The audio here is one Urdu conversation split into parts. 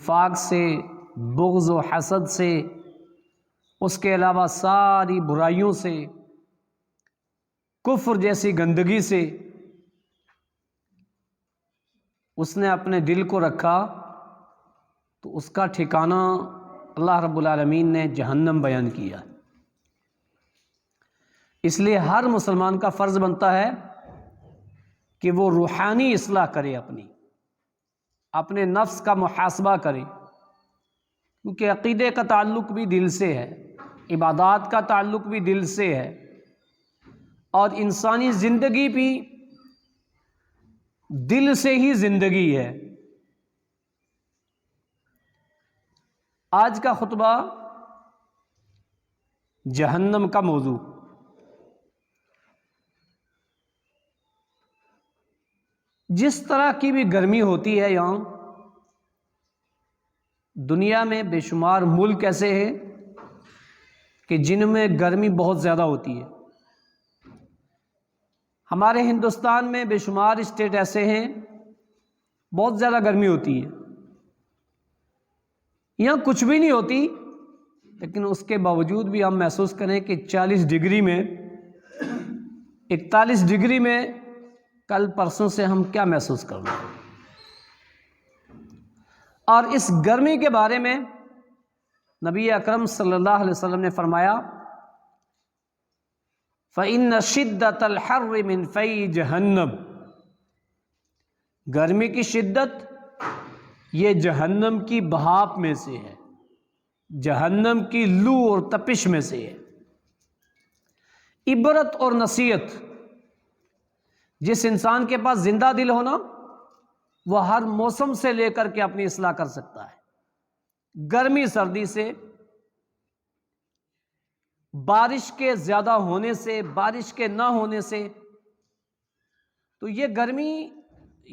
نفاق سے، بغض و حسد سے، اس کے علاوہ ساری برائیوں سے، کفر جیسی گندگی سے اس نے اپنے دل کو رکھا تو اس کا ٹھکانہ اللہ رب العالمین نے جہنم بیان کیا۔ اس لیے ہر مسلمان کا فرض بنتا ہے کہ وہ روحانی اصلاح کرے، اپنے نفس کا محاسبہ کرے، کیونکہ عقیدے کا تعلق بھی دل سے ہے، عبادات کا تعلق بھی دل سے ہے، اور انسانی زندگی بھی دل سے ہی زندگی ہے۔ آج کا خطبہ جہنم کا موضوع۔ جس طرح کی بھی گرمی ہوتی ہے یہاں دنیا میں، بے شمار ملک ایسے ہیں کہ جن میں گرمی بہت زیادہ ہوتی ہے۔ ہمارے ہندوستان میں بے شمار اسٹیٹ ایسے ہیں بہت زیادہ گرمی ہوتی ہے، یہاں کچھ بھی نہیں ہوتی، لیکن اس کے باوجود بھی ہم محسوس کریں کہ 40 ڈگری میں، 41 ڈگری میں کل پرسوں سے ہم کیا محسوس کر رہے ہیں۔ اور اس گرمی کے بارے میں نبی اکرم صلی اللہ علیہ وسلم نے فرمایا فَإِنَّ شِدَّةَ الْحَرِّ مِنْ فَيْ جَهَنَّمَ، گرمی کی شدت یہ جہنم کی بھاپ میں سے ہے، جہنم کی لو اور تپش میں سے ہے۔ عبرت اور نصیحت، جس انسان کے پاس زندہ دل ہونا وہ ہر موسم سے لے کر کے اپنی اصلاح کر سکتا ہے، گرمی سردی سے، بارش کے زیادہ ہونے سے، بارش کے نہ ہونے سے۔ تو یہ گرمی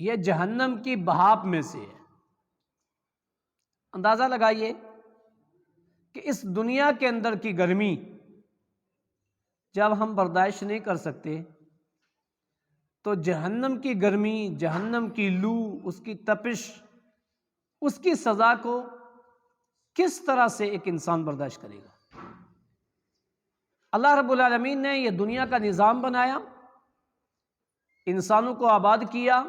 یہ جہنم کی بھاپ میں سے ہے۔ اندازہ لگائیے کہ اس دنیا کے اندر کی گرمی جب ہم برداشت نہیں کر سکتے تو جہنم کی گرمی، جہنم کی لو، اس کی تپش، اس کی سزا کو کس طرح سے ایک انسان برداشت کرے گا؟ اللہ رب العالمین نے یہ دنیا کا نظام بنایا، انسانوں کو آباد کیا،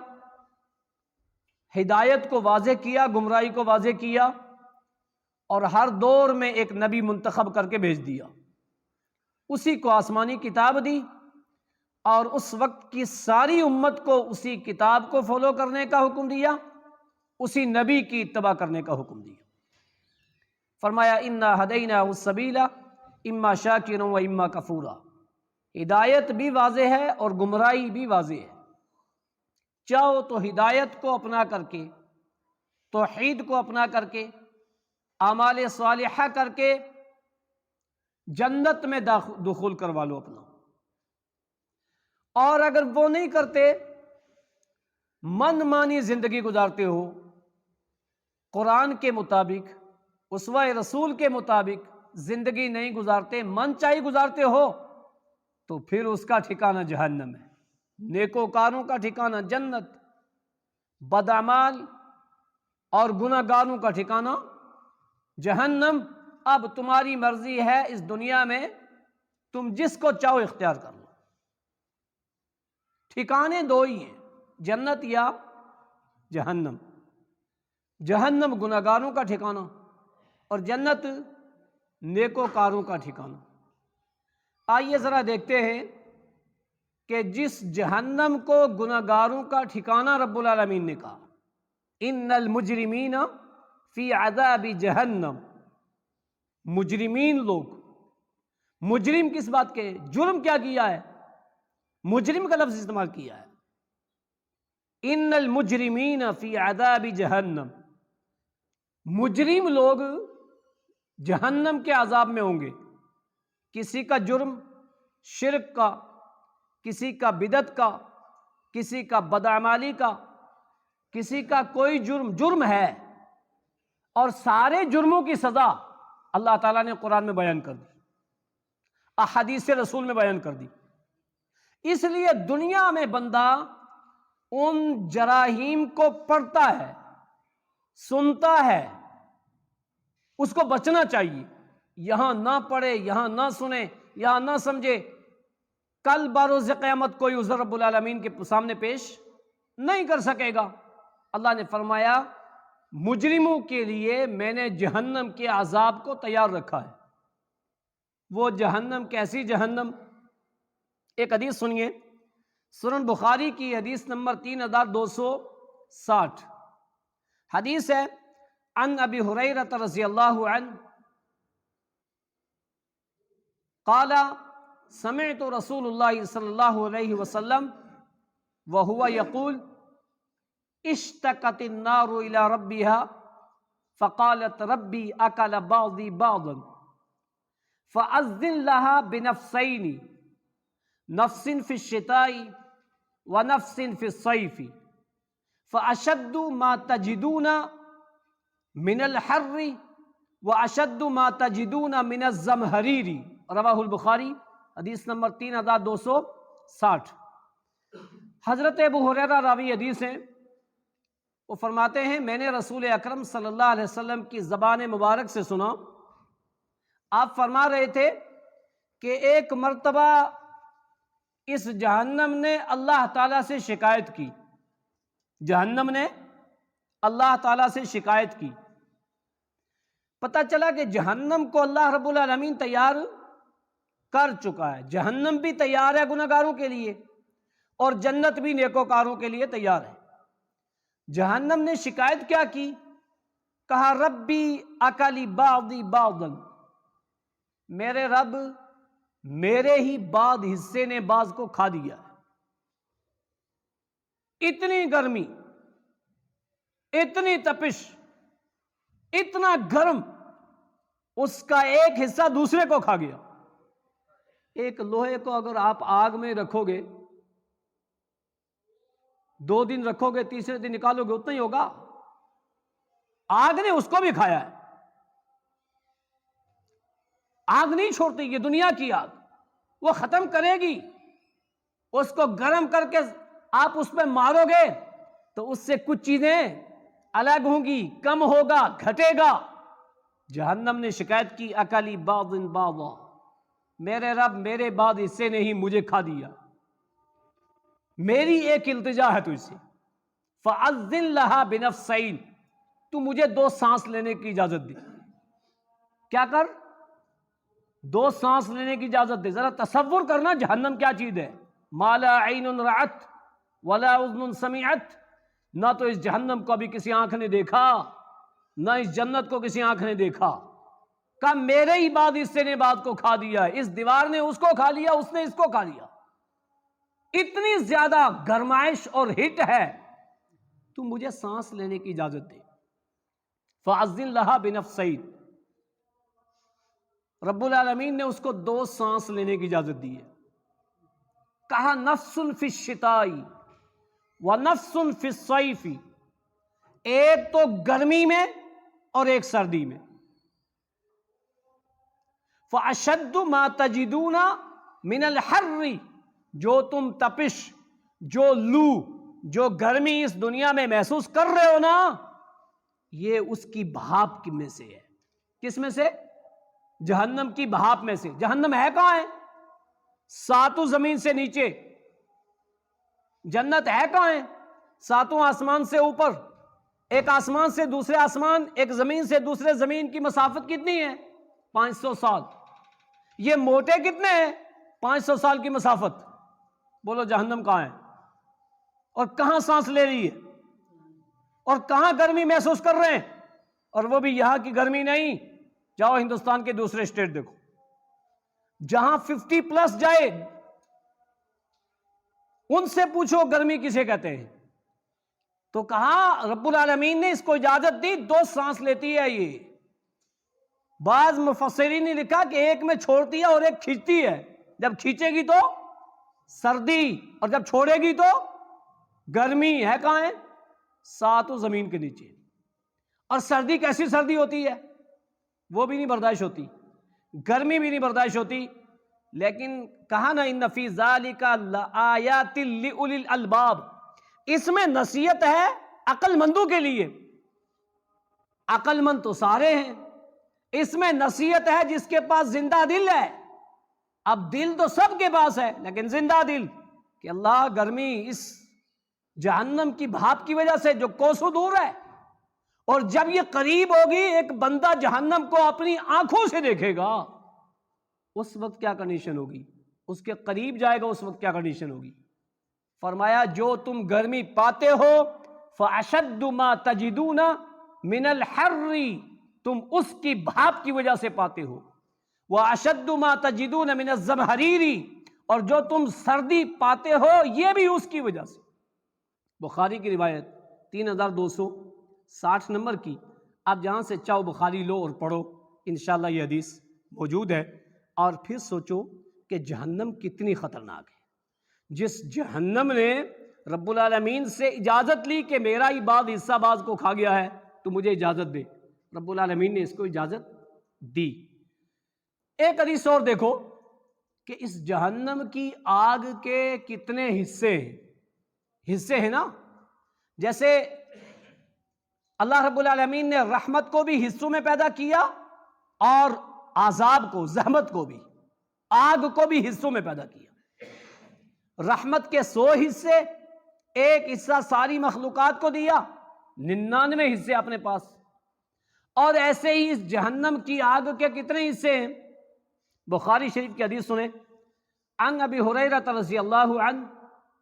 ہدایت کو واضح کیا، گمراہی کو واضح کیا، اور ہر دور میں ایک نبی منتخب کر کے بھیج دیا، اسی کو آسمانی کتاب دی، اور اس وقت کی ساری امت کو اسی کتاب کو فالو کرنے کا حکم دیا، اسی نبی کی اتباع کرنے کا حکم دیا۔ فرمایا انا ہدیناہ السبیل اما شاکرا و اما کفورا، ہدایت بھی واضح ہے اور گمراہی بھی واضح ہے۔ چاہو تو ہدایت کو اپنا کر کے، توحید کو اپنا کر کے، اعمال صالحہ کر کے جنت میں دخول کروا لو اپنا، اور اگر وہ نہیں کرتے، من مانی زندگی گزارتے ہو، قرآن کے مطابق، اسوہ رسول کے مطابق زندگی نہیں گزارتے، من چاہی گزارتے ہو، تو پھر اس کا ٹھکانہ جہنم ہے، نیکوکاروں کا ٹھکانہ جنت، بدعمال اور گناہ گاروں کا ٹھکانہ جہنم۔ اب تمہاری مرضی ہے، اس دنیا میں تم جس کو چاہو اختیار کر لو، ٹھکانے دو ہی ہیں، جنت یا جہنم۔ جہنم گناہ گاروں کا ٹھکانہ اور جنت نیکوکاروں کا ٹھکانہ۔ آئیے ذرا دیکھتے ہیں کہ جس جہنم کو گناہ گاروں کا ٹھکانہ رب العالمین نے کہا ان المجرمین فی عذاب جہنم، مجرمین لوگ، مجرم کس بات کے، جرم کیا کیا ہے، مجرم کا لفظ استعمال کیا ہے، ان المجرمین فی عذاب جہنم، مجرم لوگ جہنم کے عذاب میں ہوں گے۔ کسی کا جرم شرک کا، کسی کا بدعت کا، کسی کا بدعمالی کا، کسی کا کوئی جرم ہے، اور سارے جرموں کی سزا اللہ تعالیٰ نے قرآن میں بیان کر دی، احادیث رسول میں بیان کر دی۔ اس لیے دنیا میں بندہ ان جراحیم کو پڑھتا ہے، سنتا ہے، اس کو بچنا چاہیے، یہاں نہ پڑھے، یہاں نہ سنے، یہاں نہ سمجھے، کل بروز قیامت کوئی عذر رب العالمین کے سامنے پیش نہیں کر سکے گا۔ اللہ نے فرمایا مجرموں کے لیے میں نے جہنم کے عذاب کو تیار رکھا ہے۔ وہ جہنم کیسی جہنم؟ ایک حدیث سنیے، سنن بخاری کی حدیث نمبر 3260، حدیث ہے عن ابی ہریرہ رضی اللہ عنہ قال سمعت رسول اللہ صلی اللہ علیہ وسلم وهو يقول اشتكت النار الى ربها فقالت ربي اكل بعضي بعضا فأذن لها بنفسين، نفس في الشتاء ونفس في الصيف، فأشد ما تجدون من الحر وأشد ما تجدون من الزمهرير، رواہ البخاری، حدیث نمبر 3260۔ حضرت ابو ہریرہ راوی حدیث ہیں، وہ فرماتے ہیں میں نے رسول اکرم صلی اللہ علیہ وسلم کی زبان مبارک سے سنا، آپ فرما رہے تھے کہ ایک مرتبہ اس جہنم نے اللہ تعالیٰ سے شکایت کی، جہنم نے اللہ تعالیٰ سے شکایت کی۔ پتہ چلا کہ جہنم کو اللہ رب العالمین تیار کر چکا ہے، جہنم بھی تیار ہے گنہگاروں کے لیے اور جنت بھی نیکوکاروں کے لیے تیار ہے۔ جہنم نے شکایت کیا کی؟ کہا ربی اکلی بعضی بعضا، میرے رب میرے ہی بعض حصے نے بعض کو کھا دیا ہے۔ اتنی گرمی، اتنی تپش، اتنا گرم، اس کا ایک حصہ دوسرے کو کھا گیا۔ ایک لوہے کو اگر آپ آگ میں رکھو گے، 2 دن رکھو گے، تیسرے دن نکالو گے، اتنا ہی ہوگا۔ آگ نے اس کو بھی کھایا ہے۔ آگ نہیں چھوڑتی، یہ دنیا کی آگ، وہ ختم کرے گی۔ اس کو گرم کر کے آپ اس پہ مارو گے تو اس سے کچھ چیزیں الگ ہوں گی، کم ہوگا، گھٹے گا۔ جہنم نے شکایت کی اکلی بعض بعضا، میرے رب میرے بعض حصے نے ہی مجھے کھا دیا، میری ایک التجا ہے تجھ سے، فَأَذِّن لَهَا بِنَفْسَيْن، تو مجھے 2 سانس لینے کی اجازت دی۔ کیا کر؟ 2 سانس لینے کی اجازت دے۔ ذرا تصور کرنا جہنم کیا چیز ہے۔ مَا لَا عَيْنٌ رَأَتْ وَلَا أُذْنٌ سَمِعَتْ، نہ تو اس جہنم کو ابھی کسی آنکھ نے دیکھا، نہ اس جنت کو کسی آنکھ نے دیکھا۔ کہ میرے ہی بعد حصے نے بعد کو کھا دیا ہے، اس دیوار نے اس کو کھا لیا، اس نے اس کو کھا لیا۔ اتنی زیادہ گرمائش اور ہٹ ہے، تو مجھے سانس لینے کی اجازت دے۔ فَأَذِّن لَهَا بِنَفْسَيْن، رب العالمین نے اس کو 2 سانس لینے کی اجازت دی ہے۔ کہا نفس فی الشتاء ونفس فی الصیف، ایک تو گرمی میں اور ایک سردی میں۔ فَأَشَدُّ مَا تَجِدُونَ مِنَ الْحَرِّ، جو تم تپش، جو لو، جو گرمی اس دنیا میں محسوس کر رہے ہو نا، یہ اس کی بھاپ میں سے ہے۔ کس میں سے؟ جہنم کی بھاپ میں سے۔ جہنم ہے کہاں ہے؟ 7 زمین سے نیچے۔ جنت ہے کہاں ہے؟ 7 آسمان سے اوپر۔ ایک آسمان سے دوسرے آسمان، ایک زمین سے دوسرے زمین کی مسافت کتنی ہے؟ 500 سال۔ یہ موٹے کتنے ہیں؟ 500 سال کی مسافت۔ بولو جہنم کہاں ہے؟ اور کہاں سانس لے رہی ہے؟ اور کہاں گرمی محسوس کر رہے ہیں؟ اور وہ بھی یہاں کی گرمی نہیں، جاؤ ہندوستان کے دوسرے اسٹیٹ دیکھو، جہاں 50+ جائے ان سے پوچھو گرمی کسے کہتے ہیں۔ تو کہا رب العالمین نے اس کو اجازت دی، 2 سانس لیتی ہے یہ۔ بعض مفسرین نے لکھا کہ ایک میں چھوڑتی ہے اور ایک کھینچتی ہے۔ جب کھینچے گی تو سردی، اور جب چھوڑے گی تو گرمی۔ ہے کہاں ہے؟ 7 زمین کے نیچے۔ اور سردی کیسی سردی ہوتی ہے؟ وہ بھی نہیں برداشت ہوتی، گرمی بھی نہیں برداشت ہوتی۔ لیکن کہا نا ان فی ذالک لآیات لأولی الالباب، اس میں نصیحت ہے عقل مندوں کے لیے۔ عقل مند تو سارے ہیں، اس میں نصیحت ہے جس کے پاس زندہ دل ہے. اب دل تو سب کے پاس ہے لیکن زندہ دل کہ اللہ گرمی اس جہنم کی بھاپ کی وجہ سے جو کوسوں دور ہے، اور جب یہ قریب ہوگی ایک بندہ جہنم کو اپنی آنکھوں سے دیکھے گا، اس وقت کیا کنڈیشن ہوگی؟ اس کے قریب جائے گا اس وقت کیا کنڈیشن ہوگی؟ فرمایا جو تم گرمی پاتے ہو فَأَشَدُّ مَا تَجِدُونَ مِنَ الْحَرِّ، تم اس کی بھاپ کی وجہ سے پاتے ہو. وَأَشَدُّ مَا تَجِدُونَ مِنَ الزَّمْهَرِيرِ، اور جو تم سردی پاتے ہو یہ بھی اس کی وجہ سے. بخاری کی روایت 3260 نمبر کی. آپ جہاں سے چاہو بخاری لو اور پڑھو، انشاءاللہ یہ حدیث موجود ہے. اور پھر سوچو کہ جہنم کتنی خطرناک ہے. جس جہنم نے رب العالمین سے اجازت لی کہ میرا ہی بعض حصہ بعض کو کھا گیا ہے تو مجھے اجازت دے، رب العالمین نے اس کو اجازت دی. ایک حدیث اور دیکھو کہ اس جہنم کی آگ کے کتنے حصے ہیں نا. جیسے اللہ رب العالمین نے رحمت کو بھی حصوں میں پیدا کیا اور عذاب کو، زحمت کو بھی، آگ کو بھی حصوں میں پیدا کیا. رحمت کے 100 حصے، ایک حصہ ساری مخلوقات کو دیا، 99 حصے اپنے پاس. اور ایسے ہی اس جہنم کی آگ کے کتنے حصے ہیں؟ بخاری شریف کی حدیث سنیں. عن ابی ہریرہ رضی اللہ عنہ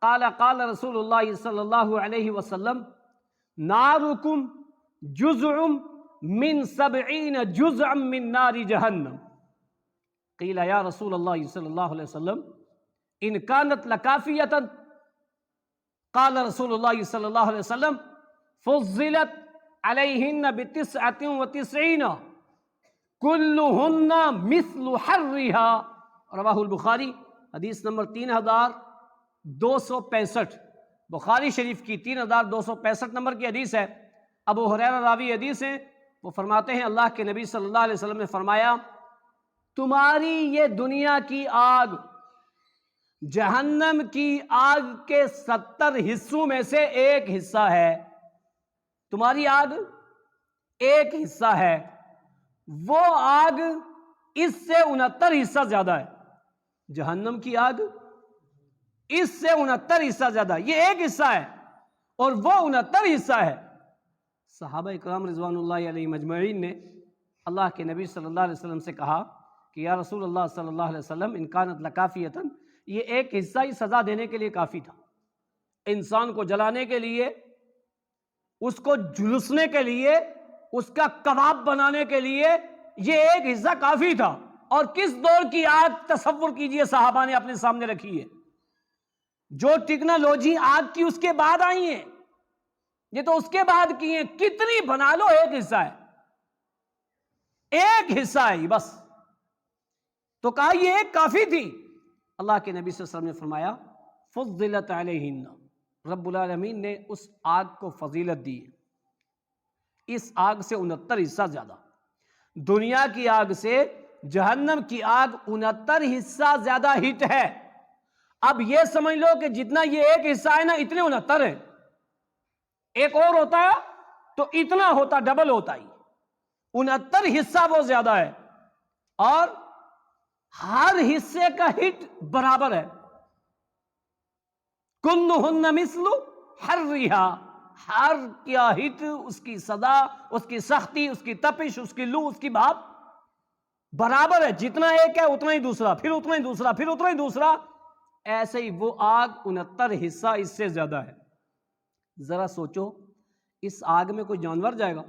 قال قال رسول اللہ صلی اللہ علیہ وسلم نارکم جزء من 70 جزءا من نار جہنم. قیل یا رسول اللہ صلی اللہ علیہ وسلم ان کانت لکافیۃ. قال رسول اللہ صلی اللہ علیہ وسلم فضلت علیہن ب99 کلہن مثل حرھا. رواہ البخاری، حدیث نمبر 3265. بخاری شریف کی 3265 نمبر کی حدیث ہے. ابو ہریرہ راوی حدیث ہیں. وہ فرماتے ہیں اللہ کے نبی صلی اللہ علیہ وسلم نے فرمایا تمہاری یہ دنیا کی آگ جہنم کی آگ کے 70 حصوں میں سے ایک حصہ ہے. تمہاری آگ ایک حصہ ہے، وہ آگ اس سے 69 حصہ زیادہ ہے. جہنم کی آگ اس سے 69 حصہ زیادہ، یہ ایک حصہ ہے اور وہ 69 حصہ ہے. صحابہ اکرام رضوان اللہ علیہ مجمعین نے اللہ کے نبی صلی اللہ علیہ وسلم سے کہا کہ یا رسول اللہ صلی اللہ علیہ وسلم ان کانت لکافیۃ، یہ ایک حصہ ہی سزا دینے کے لیے کافی تھا. انسان کو جلانے کے لیے، اس کو جھلسنے کے لیے، اس کا کباب بنانے کے لیے یہ ایک حصہ کافی تھا. اور کس دور کی آگ تصور کیجئے صحابہ نے اپنے سامنے رکھی ہے. جو ٹیکنالوجی آگ کی اس کے بعد آئی ہیں، یہ تو اس کے بعد کی ہیں. کتنی بنا لو ایک حصہ ہے، ایک حصہ ہے بس. تو کہا یہ ایک کافی تھی. اللہ کے نبی صلی اللہ علیہ وسلم نے فرمایا فضلت علیہن، رب العالمین نے اس آگ کو فضیلت دی ہے. اس آگ سے 69 حصہ زیادہ. دنیا کی آگ سے جہنم کی آگ 69 حصہ زیادہ ہیٹ ہے. اب یہ سمجھ لو کہ جتنا یہ ایک حصہ ہے نا، اتنے 69 ہیں. ایک اور ہوتا ہے تو اتنا ہوتا، ڈبل ہوتا ہی. 69 حصہ وہ زیادہ ہے اور ہر حصے کا ہٹ برابر ہے. کلہن مثل حرھا، ہر کیا ہٹ، اس کی سزا، اس کی سختی، اس کی تپش، اس کی لو، اس کی بھاپ برابر ہے. جتنا ایک ہے اتنا ہی دوسرا، پھر اتنا ہی دوسرا، پھر اتنا ہی دوسرا. ایسے ہی وہ آگ 69 حصہ اس سے زیادہ ہے. ذرا سوچو اس آگ میں کوئی جانور جائے گا،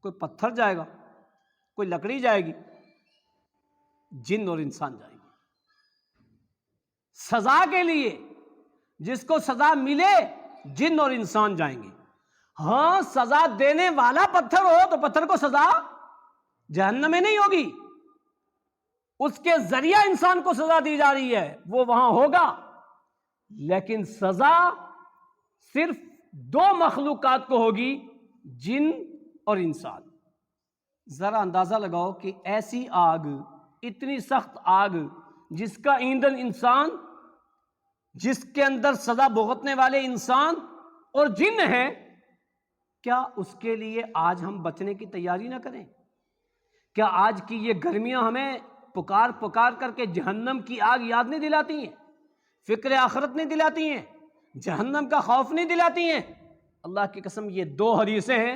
کوئی پتھر جائے گا، کوئی لکڑی جائے گی، جن اور انسان جائیں گے. سزا کے لیے جس کو سزا ملے جن اور انسان جائیں گے. ہاں سزا دینے والا پتھر ہو تو پتھر کو سزا جہنم میں نہیں ہوگی، اس کے ذریعہ انسان کو سزا دی جا رہی ہے، وہ وہاں ہوگا. لیکن سزا صرف 2 مخلوقات کو ہوگی، جن اور انسان. ذرا اندازہ لگاؤ کہ ایسی آگ، اتنی سخت آگ جس کا ایندھن انسان، جس کے اندر سزا بھگتنے والے انسان اور جن ہیں، کیا اس کے لیے آج ہم بچنے کی تیاری نہ کریں؟ کیا آج کی یہ گرمیاں ہمیں پکار پکار کر کے جہنم کی آگ یاد نہیں دلاتی ہیں؟ فکر آخرت نہیں دلاتی ہیں؟ جہنم کا خوف نہیں دلاتی ہیں؟ اللہ کی قسم یہ 2 حدیثیں ہیں،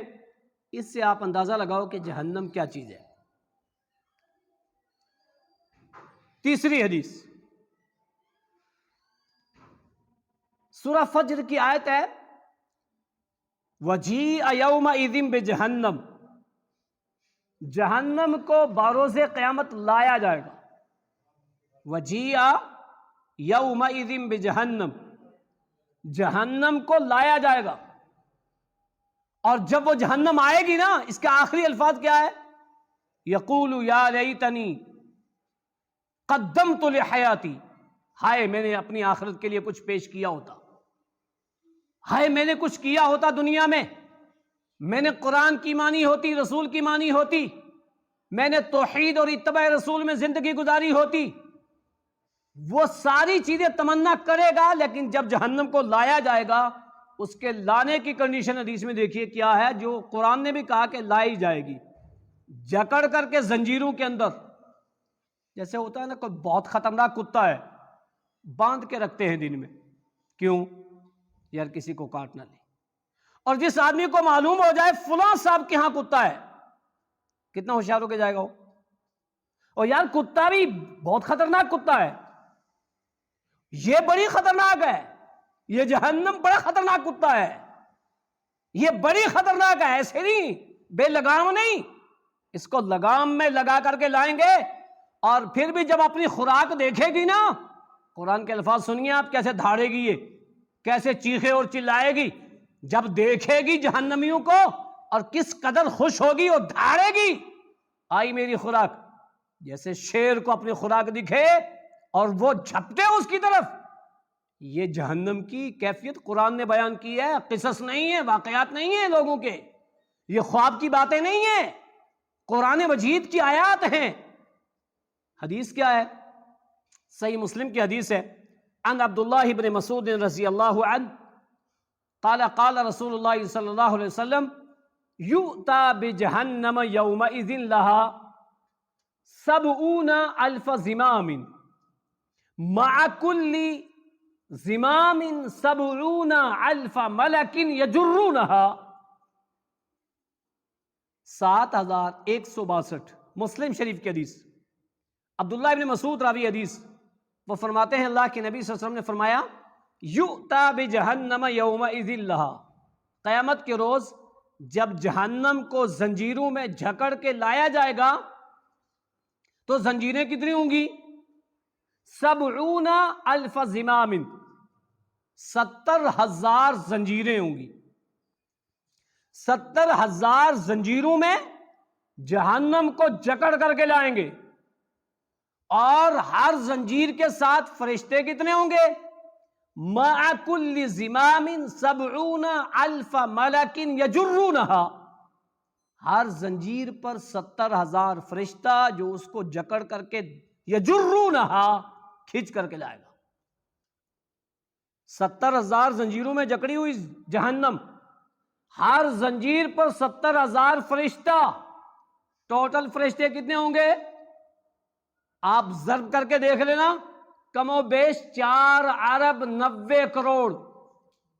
اس سے آپ اندازہ لگاؤ کہ جہنم کیا چیز ہے۔ تیسری حدیث سورہ فجر کی آیت ہے، وَجِیءَ یَوْمَئِذٍ بِجَہَنَّمَ، جہنم کو بروز قیامت لایا جائے گا۔ وَجِیءَ یَوْمَئِذٍ بِجَہَنَّمَ، جہنم کو لایا جائے گا، اور جب وہ جہنم آئے گی نا، اس کے آخری الفاظ کیا ہے؟ یقول یا لیتنی قدمت لحیاتی، ہائے میں نے اپنی آخرت کے لیے کچھ پیش کیا ہوتا، ہائے میں نے کچھ کیا ہوتا دنیا میں، میں نے قرآن کی مانی ہوتی، رسول کی مانی ہوتی، میں نے توحید اور اتباع رسول میں زندگی گزاری ہوتی۔ وہ ساری چیزیں تمنا کرے گا، لیکن جب جہنم کو لایا جائے گا، اس کے لانے کی کنڈیشن حدیث میں دیکھیے کیا ہے، جو قرآن نے بھی کہا کہ لائی جائے گی، جکڑ کر کے زنجیروں کے اندر۔ جیسے ہوتا ہے نا کوئی بہت خطرناک کتا ہے، باندھ کے رکھتے ہیں دن میں، کیوں؟ یار کسی کو کاٹ نہ لے۔ اور جس آدمی کو معلوم ہو جائے فلاں صاحب کے ہاں کتا ہے، کتنا ہوشیار ہو کے جائے گا وہ؟ اور یار کتا بھی بہت خطرناک کتا ہے، یہ بڑی خطرناک ہے، یہ جہنم بڑا خطرناک کتا ہے، یہ بڑی خطرناک ہے، ایسے نہیں بے لگام نہیں، اس کو لگام میں لگا کر کے لائیں گے، اور پھر بھی جب اپنی خوراک دیکھے گی نا، قرآن کے الفاظ سنیے آپ، کیسے دھاڑے گی، یہ کیسے چیخے اور چلائے گی جب دیکھے گی جہنمیوں کو، اور کس قدر خوش ہوگی اور دھاڑے گی، آئی میری خوراک۔ جیسے شیر کو اپنی خوراک دکھے اور وہ جھپٹے اس کی طرف، یہ جہنم کی کیفیت قرآن نے بیان کی ہے، قصص نہیں ہے، واقعات نہیں ہیں لوگوں کے، یہ خواب کی باتیں نہیں ہیں، قرآن مجید کی آیات ہیں۔ حدیث کیا ہے؟ صحیح مسلم کی حدیث ہے، عن عبداللہ بن مسعود رضی اللہ عنہ قال قال رسول اللہ صلی اللہ علیہ وسلم یؤتی بجہنم یومئذ لها 70,000 زمام مع کل زمام 70,000 ملک یجرونها، 7162 مسلم شریف کی حدیث۔ عبداللہ ابن مسعود راوی حدیث، وہ فرماتے ہیں اللہ کے نبی صلی اللہ علیہ وسلم نے فرمایا، یؤتی بجہنم یومئذ لہا، قیامت کے روز جب جہنم کو زنجیروں میں جھکڑ کے لایا جائے گا تو زنجیریں کتنی ہوں گی؟ 70,000 زمام، 70,000 زنجیریں ہوں گی۔ 70,000 زنجیروں میں جہنم کو جکڑ کر کے لائیں گے، اور ہر زنجیر کے ساتھ فرشتے کتنے ہوں گے؟ مع کل زمام 70,000 ملک یجرونها، ہر زنجیر پر 70,000 فرشتہ جو اس کو جکڑ کر کے یجرونها کھینچ کر کے لائے گا۔ 70,000 زنجیروں میں جکڑی ہوئی جہنم، ہر زنجیر پر 70,000 فرشتہ، ٹوٹل فرشتے کتنے ہوں گے؟ آپ ضرب کر کے دیکھ لینا، کم و بیش 4 ارب 90 کروڑ۔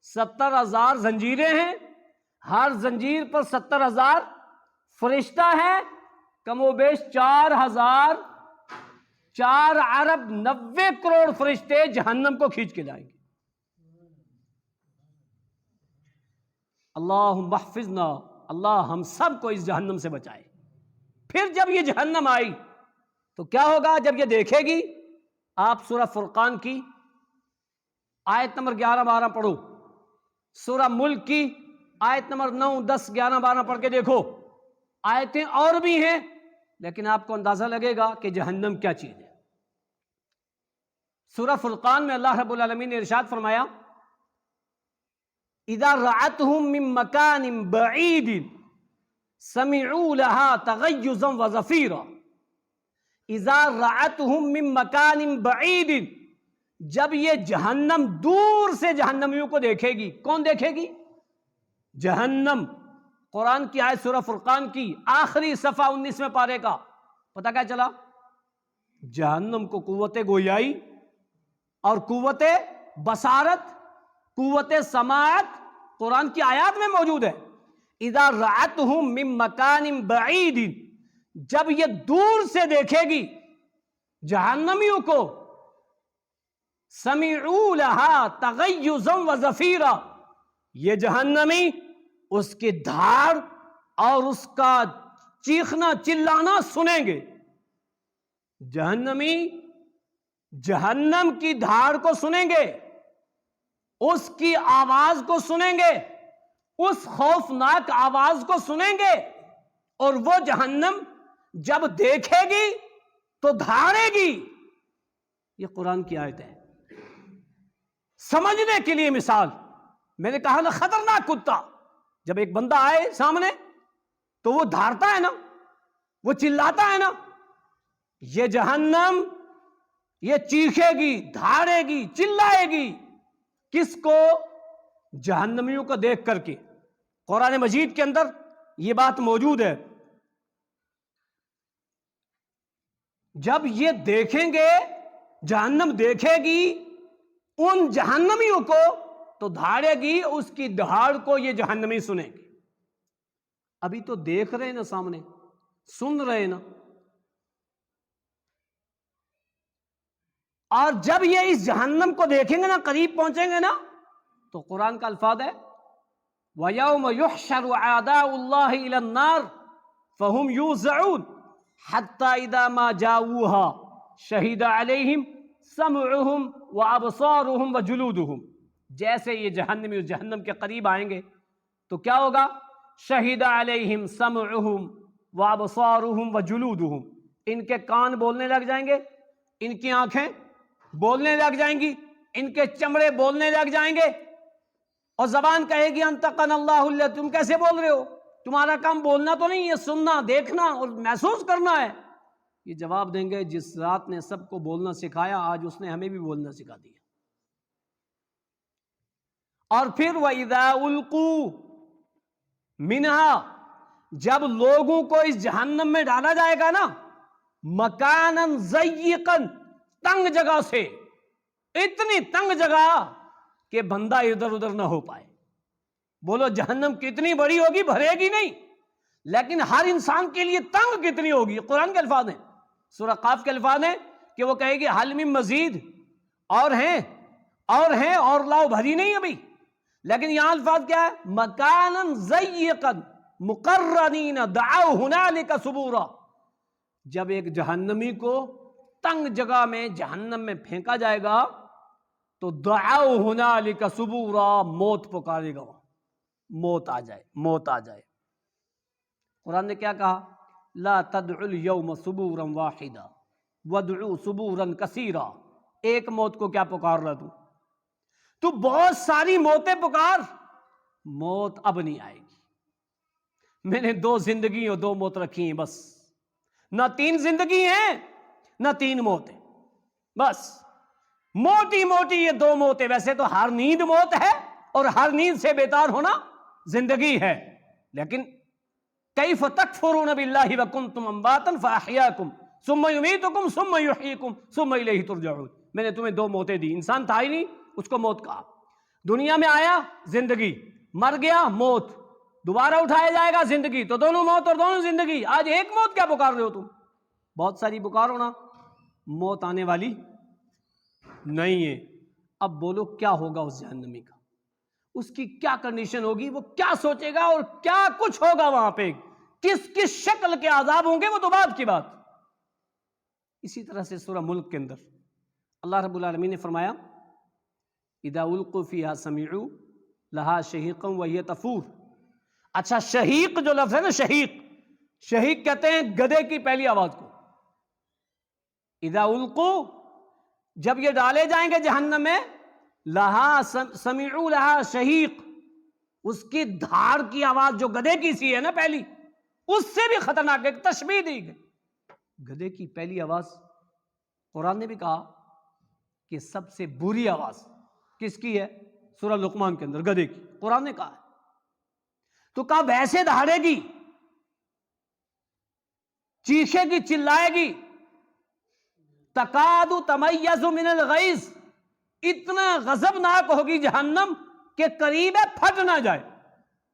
70,000 زنجیریں ہیں، ہر زنجیر پر 70,000 فرشتہ ہے، کم و بیش 4 ارب 90 کروڑ فرشتے جہنم کو کھینچ کے لائیں گے۔ اللہم احفظنا، اللہ ہم سب کو اس جہنم سے بچائے۔ پھر جب یہ جہنم آئی تو کیا ہوگا؟ جب یہ دیکھے گی، آپ سورہ فرقان کی آیت نمبر 11-12 پڑھو، سورہ ملک کی آیت نمبر 9, 10, 11, 12 پڑھ کے دیکھو، آیتیں اور بھی ہیں، لیکن آپ کو اندازہ لگے گا کہ جہنم کیا چیز ہے۔ سورہ فرقان میں اللہ رب العالمین نے ارشاد فرمایا، اذا رأتهم من مکان بعید سمعوا لها تغیظا وزفیرا، اذا رأتهم من مکان بعید، جب یہ جہنم دور سے جہنمیوں کو دیکھے گی، کون دیکھے گی؟ جہنم قرآن کی آیت سورہ فرقان کی آخری صفحہ 19ویں پارے کا پتہ کیا چلا؟ جہنم کو قوت گویائی اور قوت بصارت، قوت سماعت قرآن کی آیات میں موجود ہے۔ اذا رأتهم من مکان بعید، جب یہ دور سے دیکھے گی جہنمیوں کو، سمعوا لہا تغیظا وزفیرا، یہ جہنمی اس کی دھاڑ اور اس کا چیخنا چلانا سنیں گے۔ جہنمی جہنم کی دھاڑ کو سنیں گے، اس کی آواز کو سنیں گے، اس خوفناک آواز کو سنیں گے، اور وہ جہنم جب دیکھے گی تو دھاڑے گی۔ یہ قرآن کی آیت ہے، سمجھنے کے لیے مثال۔ میں نے کہا نا خطرناک کتا، جب ایک بندہ آئے سامنے تو وہ دھاڑتا ہے نا، وہ چلاتا ہے نا۔ یہ جہنم یہ چیخے گی، دھاڑے گی، چلائے گی، کس کو؟ جہنمیوں کو دیکھ کر کے۔ قرآن مجید کے اندر یہ بات موجود ہے، جب یہ دیکھیں گے، جہنم دیکھے گی ان جہنمیوں کو تو دھاڑے گی، اس کی دھاڑ کو یہ جہنمی سنیں گے۔ ابھی تو دیکھ رہے نا سامنے، سن رہے نا، اور جب یہ اس جہنم کو دیکھیں گے نا، قریب پہنچیں گے نا، تو قرآن کا الفاظ ہے وَيَوْمَ يُحْشَرُ أَعْدَاءُ اللَّهِ إِلَى النَّارِ فَهُمْ يُوزَعُونَ حَتَّى إِذَا مَا جَاءُوهَا شَهِدَ عَلَيْهِمْ سَمْعُهُمْ وَأَبْصَارُهُمْ وَجُلُودُهُمْ۔ جیسے یہ جہنمی اس جہنم کے قریب آئیں گے تو کیا ہوگا؟ شَهِدَ عَلَيْهِمْ سَمْعُهُمْ وَأَبْصَارُهُمْ وَجُلُودُهُمْ، ان کے کان بولنے لگ جائیں گے، ان کی آنکھیں بولنے لگ جائیں گی، ان کے چمڑے بولنے لگ جائیں گے، اور زبان کہے گی انطقنا اللہ اللہ، تم کیسے بول رہے ہو؟ تمہارا کام بولنا تو نہیں ہے، سننا، دیکھنا اور محسوس کرنا ہے۔ یہ جواب دیں گے جس ذات نے سب کو بولنا سکھایا، آج اس نے ہمیں بھی بولنا سکھا دیا۔ اور پھر وَإِذَا أُلْقُوا مِنْهَا، جب لوگوں کو اس جہنم میں ڈالا جائے گا نا، مکاناً ضیقاً، تنگ جگہ سے، اتنی تنگ جگہ کہ بندہ ادھر ادھر نہ ہو پائے۔ بولو جہنم کتنی بڑی ہوگی؟ بھرے گی نہیں، لیکن ہر انسان کے لیے تنگ کتنی ہوگی؟ قرآن کے الفاظ ہیں، سورہ قاف کے الفاظ ہیں کہ وہ کہے گی حل من مزید، اور ہیں اور لاؤ، بھری نہیں ابھی۔ لیکن یہاں الفاظ کیا ہے؟ مکاناً ضیقاً مقرنین دعوا ہنالک ثبورا، جب ایک جہنمی کو تنگ جگہ میں جہنم میں پھینکا جائے گا تو دعوا ہنالک ثبورا، موت پکارے گا، موت آ جائے، موت آ جائے۔ قرآن نے کیا کہا؟ لا تدعوا اليوم ثبورا واحدا وادعوا ثبورا کثیرا۔ ایک موت کو کیا پکار رہا تو بہت ساری موتیں پکار، موت اب نہیں آئے گی۔ میں نے 2 زندگی اور 2 موت رکھی ہیں، بس نہ 3 زندگی ہیں نہ 3 موتیں، بس موٹی موٹی یہ 2 موتیں۔ ویسے تو ہر نیند موت ہے اور ہر نیند سے بیدار ہونا زندگی ہے، لیکن کیف تکفرون باللہ وکنتم امواتا فاحیاکم ثم یمیتکم ثم یحییکم ثم الیہ ترجعون۔ میں نے تمہیں 2 موتیں دی، انسان تھا ہی نہیں، اس کو موت کہا۔ دنیا میں آیا زندگی، مر گیا موت، دوبارہ اٹھایا جائے گا زندگی، تو دونوں موت اور دونوں زندگی۔ آج ایک موت کیا پکار رہے ہو تم؟ بہت ساری پکارو نا، موت آنے والی نہیں ہے۔ اب بولو کیا ہوگا اس جہنمی کا؟ اس کی کیا کنڈیشن ہوگی؟ وہ کیا سوچے گا اور کیا کچھ ہوگا وہاں پہ؟ کس کس شکل کے عذاب ہوں گے وہ تو بعد کی بات۔ اسی طرح سے سورہ ملک کے اندر اللہ رب العالمین نے فرمایا اذا القوا فیہا سمعوا لہا شہیقا وہی تفور۔ اچھا، شہیق جو لفظ ہے نا، شہیق کہتے ہیں گدھے کی پہلی آواز کو۔ اذا القوا، جب یہ ڈالے جائیں گے جہنم میں، لہا سمعوا لہا شہیق، اس کی دھاڑ کی آواز جو گدھے کی سی ہے نا پہلی، اس سے بھی خطرناک، ایک تشبیہ دی گئی۔ گدھے کی پہلی آواز، قرآن نے بھی کہا کہ سب سے بری آواز کس کی ہے؟ سورہ لقمان کے اندر گدھے کی، قرآن نے کہا ہے۔ تو کہا ویسے دہاڑے گی، چیخے گی، چلائے گی، تکاد تمیز من الغیظ، اتنا غضبناک ہوگی جہنم کہ قریب ہے پھٹ نہ جائے.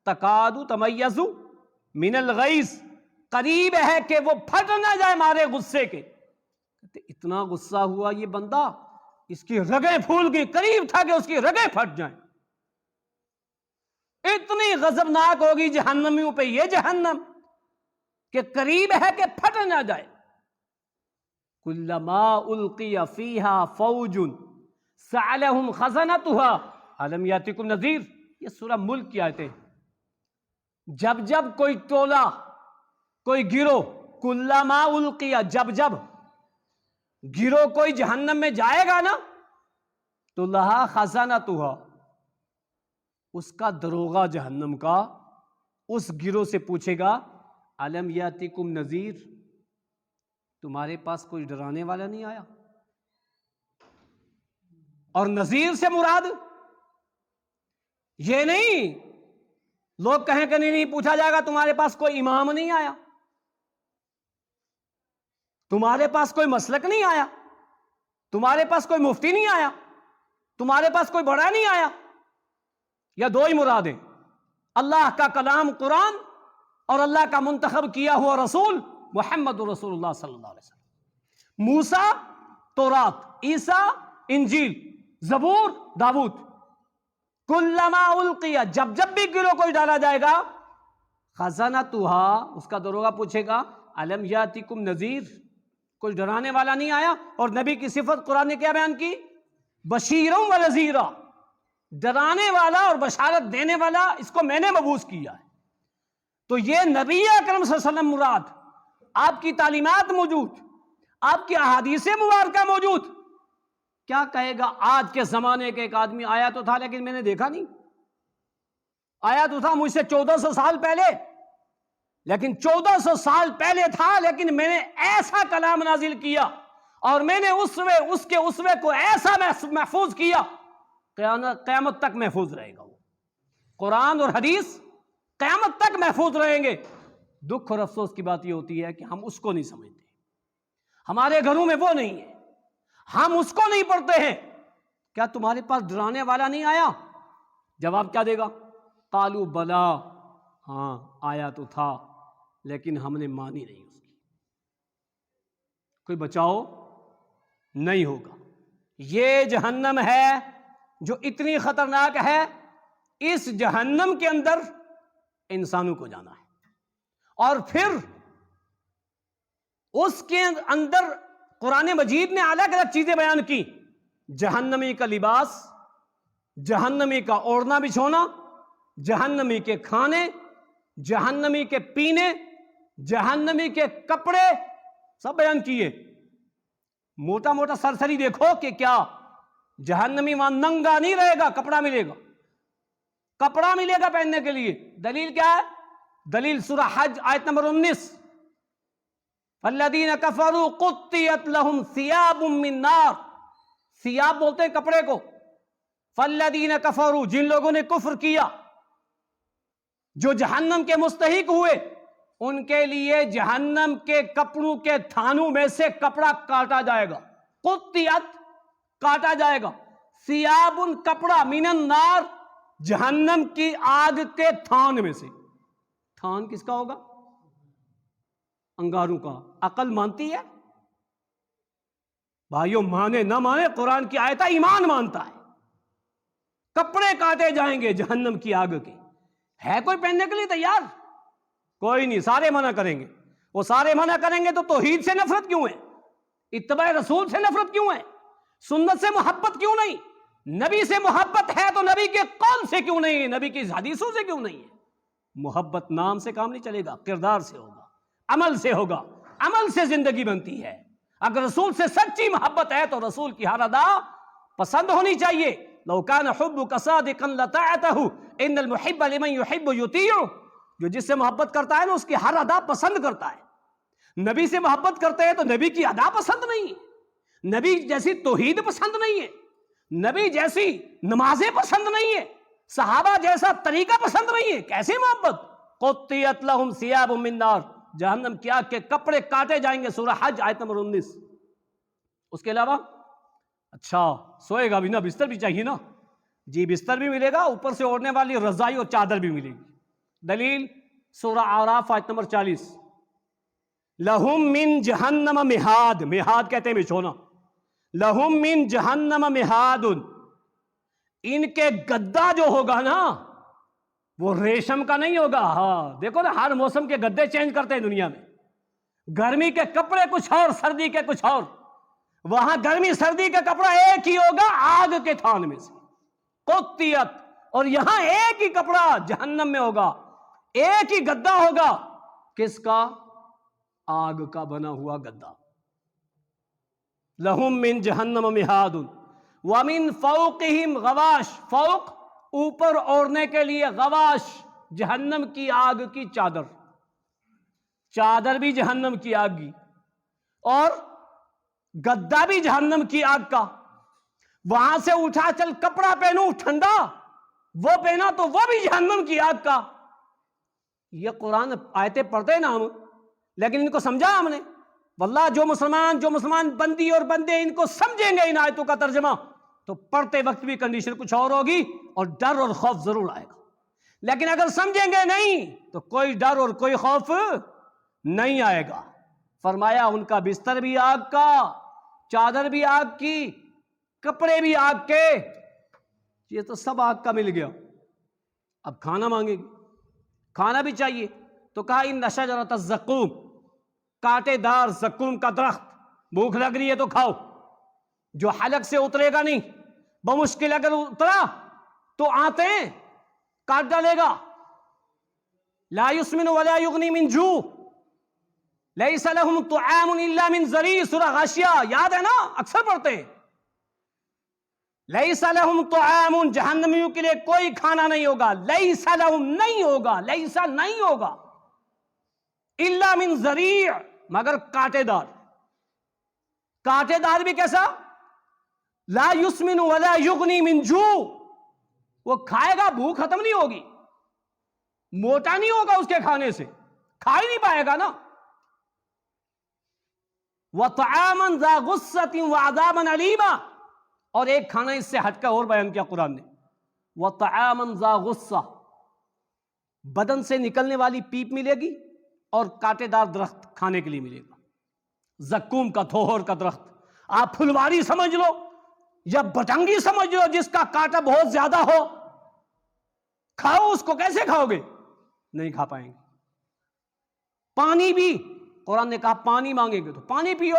تکاد تمیز من الغیظ، قریب ہے کہ وہ پھٹ نہ جائے مارے غصے کے. اتنا غصہ ہوا یہ بندہ، اس کی رگیں پھول گئی، قریب تھا کہ اس کی رگیں پھٹ جائیں. اتنی غضبناک ہوگی جہنمیوں پہ یہ جہنم کہ قریب ہے کہ پھٹ نہ جائے. کلما القی فیہا فوج سألہم خزنتہا الم یاتکم نذیر. یہ سورہ ملک کی آیتیں. جب جب کوئی ٹولہ، کوئی گروہ، کلما القی، جب جب گروہ کوئی جہنم میں جائے گا نا تو لہا خزنتہا، اس کا دروغہ جہنم کا اس گروہ سے پوچھے گا الم یاتکم نذیر، تمہارے پاس کوئی ڈرانے والا نہیں آیا؟ اور نذیر سے مراد یہ نہیں لوگ کہیں کہ نہیں پوچھا جائے گا تمہارے پاس کوئی امام نہیں آیا، تمہارے پاس کوئی مسلک نہیں آیا، تمہارے پاس کوئی مفتی نہیں آیا، تمہارے پاس کوئی بڑا نہیں آیا. یا دو ہی مرادیں، اللہ کا کلام قرآن اور اللہ کا منتخب کیا ہوا رسول محمد رسول اللہ صلی اللہ علیہ وسلم. موسیٰ تورات، عیسیٰ انجیل، زبور داؤد. کلما القی، جب جب بھی گروہ کوئی ڈالا جائے گا، خزنتہا، اس کا دروغہ پوچھے گا الم یاتکم نذیر، کوئی ڈرانے والا نہیں آیا. اور نبی کی صفت قرآن نے کیا بیان کی؟ بشیرا و نذیرا، ڈرانے والا اور بشارت دینے والا، اس کو میں نے مبعوث کیا ہے. تو یہ نبی اکرم صلی اللہ علیہ وسلم مراد، آپ کی تعلیمات موجود، آپ کی احادیث مبارکہ موجود. کیا کہے گا آج کے زمانے کے ایک آدمی آیا تو تھا لیکن میں نے دیکھا نہیں، آیا تو تھا مجھ سے 1400 سال پہلے، لیکن 1400 سال پہلے تھا لیکن میں نے ایسا کلام نازل کیا اور میں نے اس کے اسوے کو ایسا محفوظ کیا، قیامت تک محفوظ رہے گا. وہ قرآن اور حدیث قیامت تک محفوظ رہیں گے. دکھ اور افسوس کی بات یہ ہوتی ہے کہ ہم اس کو نہیں سمجھتے، ہمارے گھروں میں وہ نہیں ہے، ہم اس کو نہیں پڑھتے ہیں. کیا تمہارے پاس ڈرانے والا نہیں آیا؟ جواب کیا دے گا؟ قالوا بلا، ہاں آیا تو تھا لیکن ہم نے مانی نہیں اس کی. کوئی بچاؤ نہیں ہوگا. یہ جہنم ہے جو اتنی خطرناک ہے. اس جہنم کے اندر انسانوں کو جانا ہے، اور پھر اس کے اندر قرآن مجید نے الگ الگ چیزیں بیان کی. جہنمی کا لباس، جہنمی کا اوڑھنا بچھونا، جہنمی کے کھانے، جہنمی کے پینے، جہنمی کے کپڑے، سب بیان کیے. موٹا موٹا سرسری دیکھو کہ کیا جہنمی وہاں ننگا نہیں رہے گا، کپڑا ملے گا، کپڑا ملے گا پہننے کے لیے. دلیل کیا ہے؟ دلیل سورہ حج آیت نمبر 19، فَالَّذِينَ كَفَرُوا قُطِّعَتْ لَهُمْ ثِيَابٌ مِّن نَّارٍ. ثیاب بولتے ہیں کپڑے کو. فَالَّذِينَ كَفَرُوا، جن لوگوں نے کفر کیا، جو جہنم کے مستحق ہوئے، ان کے لیے جہنم کے کپڑوں کے تھانوں میں سے کپڑا کاٹا جائے گا. قطعت، کاٹا جائے گا. ثیاب، کپڑا، من النار، جہنم کی آگ کے تھان میں سے. تھان کس کا ہوگا؟ انگاروں کا. عقل مانتی ہے؟ بھائیو مانے نہ مانے، قرآن کی آیت ایمان مانتا ہے. کپڑے کاٹے جائیں گے جہنم کی آگ کے. ہے کوئی پہننے کے لیے تیار؟ کوئی نہیں، سارے منع کریں گے. وہ سارے منع کریں گے تو توحید سے نفرت کیوں ہے؟ اتباع رسول سے نفرت کیوں ہے؟ سنت سے محبت کیوں نہیں؟ نبی سے محبت ہے تو نبی کے قول سے کیوں نہیں ہے؟ نبی کی حدیثوں سے کیوں نہیں ہے؟ محبت نام سے کام نہیں چلے گا، کردار سے ہوگا، عمل سے ہوگا. عمل سے زندگی بنتی ہے. اگر رسول سے سچی محبت ہے تو رسول کی ہر ادا پسند ہونی چاہیے. لو کان حبک صادقا لطاعته ان المحب لمن يحب يطيع. جو جس سے محبت کرتا ہے نا اس کی ہر ادا پسند کرتا ہے. نبی سے محبت کرتے ہیں تو نبی کی ادا پسند نہیں ہے، نبی جیسی توحید پسند نہیں ہے، نبی جیسی نمازیں پسند نہیں ہے، صحابہ جیسا طریقہ پسند نہیں ہے. کیسی محبت؟ قطعت لہم ثیاب من نار، جہنم کی آگ کے کپڑے کاٹے جائیں گے، سورہ حج آیت نمبر 19۔ اس کے علاوہ اچھا سوئے گا بھی نا، بستر بھی چاہیے نا، جی بستر بھی ملے گا، اوپر سے اوڑھنے والی رضائی اور چادر بھی ملے گی۔ دلیل سورہ اعراف آیت نمبر 40، لہم من جہنم مہاد، مہاد کہتے ہیں بچھونا، لہم من جہنم مہاد، ان کے گدا جو ہوگا نا وہ ریشم کا نہیں ہوگا۔ ہاں دیکھو نا، ہر موسم کے گدے چینج کرتے ہیں دنیا میں، گرمی کے کپڑے کچھ اور، سردی کے کچھ اور، وہاں گرمی سردی کا کپڑا ایک ہی ہوگا آگ کے تھان میں سے، قطعت، اور یہاں ایک ہی کپڑا جہنم میں ہوگا، ایک ہی گدا ہوگا، کس کا؟ آگ کا بنا ہوا گدا۔ لہم من جہنم مہاد ومن فوقہم غواش، فوق اوپر اوڑھنے کے لیے، غواش جہنم کی آگ کی چادر، چادر بھی جہنم کی آگ کی، اور گدا بھی جہنم کی آگ کا۔ وہاں سے اٹھا چل کپڑا پہنو ٹھنڈا، وہ پہنا تو وہ بھی جہنم کی آگ کا۔ یہ قرآن آیتیں پڑھتے ہیں نا ہم، لیکن ان کو سمجھا ہم نے؟ واللہ جو مسلمان بندی اور بندے ان کو سمجھیں گے ان آیتوں کا ترجمہ، تو پڑھتے وقت بھی کنڈیشن کچھ اور ہوگی اور ڈر اور خوف ضرور آئے گا، لیکن اگر سمجھیں گے نہیں تو کوئی ڈر اور کوئی خوف نہیں آئے گا۔ فرمایا ان کا بستر بھی آگ کا، چادر بھی آگ کی، کپڑے بھی آگ کے، یہ تو سب آگ کا مل گیا۔ اب کھانا مانگے گی، کھانا بھی چاہیے، تو کہا ان شجرۃ الزقوم، کانٹے دار زقوم کا درخت، بھوک لگ رہی ہے تو کھاؤ، جو حلق سے اترے گا نہیں، بمشکل اگر اترا تو آنتیں کاٹ ڈالے گا، لا یسمن ولا یغنی من جوع، لیس لہم طعام الا من ضریع، سورہ غاشیہ یاد ہے نا، اکثر پڑھتے ہیں۔ لیس لہم طعام، جہنمیوں کے لیے کوئی کھانا نہیں ہوگا، لیس لہم نہیں ہوگا، لیسا نہیں ہوگا، الا من ضریع مگر کانٹے دار۔ کانٹے دار بھی کیسا؟ لا یسمن ولا یغنی من جوع، وہ کھائے گا بھوک ختم نہیں ہوگی، موٹا نہیں ہوگا اس کے کھانے سے، کھا ہی نہیں پائے گا نا۔ وَطَعَامًا ذَا غُصَّةٍ وَعَذَابًا أَلِيمًا، اور ایک کھانا اس سے ہٹ کر اور بیان کیا قرآن نے، وَطَعَامًا ذَا غُصَّةٍ، بدن سے نکلنے والی پیپ ملے گی اور کانٹے دار درخت کھانے کے لیے ملے گا، زقوم کا تھوہر کا درخت، آپ پھلواری سمجھ لو یا بٹنگی سمجھ لو، جس کا کانٹا بہت زیادہ ہو، کھاؤ اس کو، کیسے کھاؤ گے؟ نہیں کھا پائیں گے۔ پانی بھی قرآن نے کہا پانی مانگیں گے تو پانی پیو،